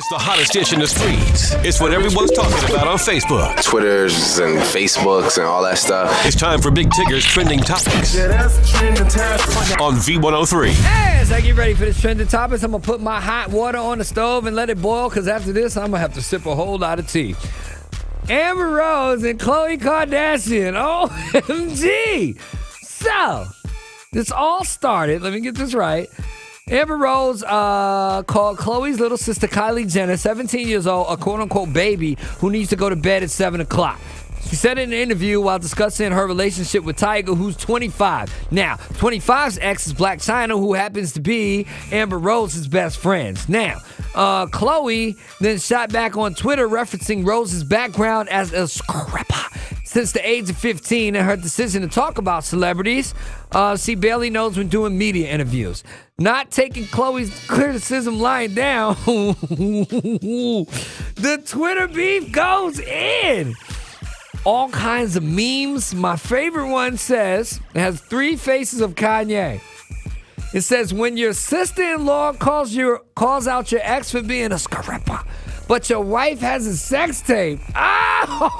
It's the hottest dish in the streets. It's what everyone's talking about on Facebook. Twitters and Facebooks and all that stuff. It's time for Big Tigger's Trending Topics on V103. As I get ready for this Trending Topics, I'm going to put my hot water on the stove and let it boil, because after this, I'm going to have to sip a whole lot of tea. Amber Rose and Khloe Kardashian. OMG. So, this all started, let me get this right. Amber Rose called Khloe's little sister Kylie Jenner, 17 years old, a quote-unquote baby who needs to go to bed at 7 o'clock. She said in an interview while discussing her relationship with Tiger, who's 25. Now, 25's ex is Blac Chyna, who happens to be Amber Rose's best friends. Now, Khloe then shot back on Twitter referencing Rose's background as a scrapper since the age of 15 and her decision to talk about celebrities. She barely knows when doing media interviews. Not taking Khloe's criticism lying down, the Twitter beef goes in. All kinds of memes. My favorite one says, it has 3 faces of Kanye. It says, when your sister-in-law calls out your ex for being a scrapper, but your wife has a sex tape.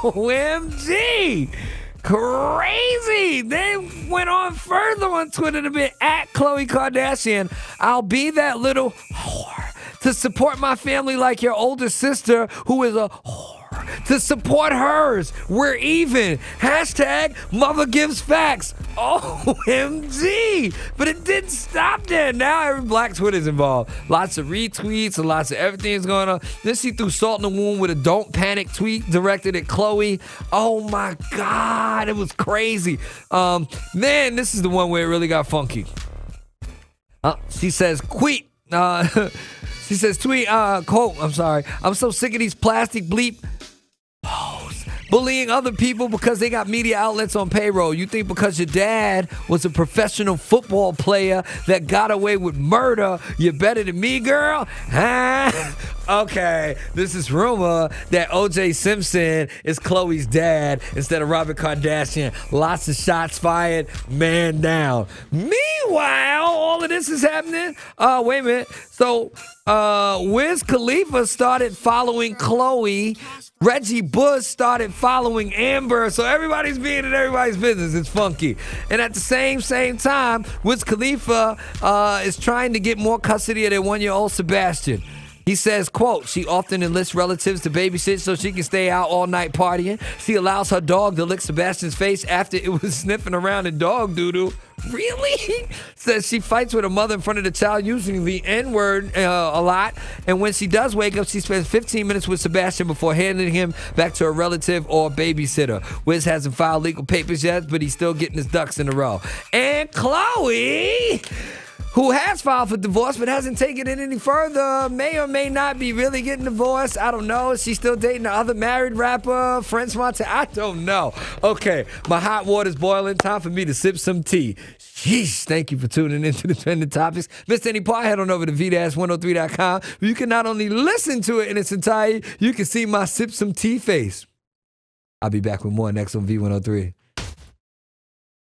OMG! Crazy! They went on further on Twitter to be at Khloe Kardashian. I'll be that little whore to support my family like your older sister, who is a whore. To support hers. We're even. Hashtag mother gives facts. OMG. But it didn't stop there. Now every Black Twitter's involved. Lots of retweets and lots of everything's going on. Then she threw salt in the wound with a don't panic tweet directed at Khloe. Oh my God. It was crazy. Then this is the one where it really got funky. She says, tweet, quote, I'm sorry. I'm so sick of these plastic bleep bullying other people because they got media outlets on payroll. You think because your dad was a professional football player that got away with murder, you're better than me, girl? Huh? Okay, this is rumor that O.J. Simpson is Khloe's dad instead of Robert Kardashian. Lots of shots fired, man down. Meanwhile, all of this is happening. Wait a minute. So, Wiz Khalifa started following Khloe. Reggie Bush started following Amber. So everybody's being in everybody's business. It's funky. And at the same time, Wiz Khalifa is trying to get more custody of their 1-year-old Sebastian. He says, quote, she often enlists relatives to babysit so she can stay out all night partying. She allows her dog to lick Sebastian's face after it was sniffing around in dog doodle. Really? Says she fights with her mother in front of the child using the N-word a lot. And when she does wake up, she spends 15 minutes with Sebastian before handing him back to a relative or a babysitter. Wiz hasn't filed legal papers yet, but he's still getting his ducks in a row. And Khloe, who has filed for divorce but hasn't taken it any further, may or may not be really getting divorced. I don't know. Is she still dating the other married rapper, French Montana? I don't know. Okay, my hot water's boiling. Time for me to sip some tea. Sheesh. Thank you for tuning into the Trending Topics. Missed any part? Head on over to v-103.com. You can not only listen to it in its entirety, you can see my sip some tea face. I'll be back with more next on V103.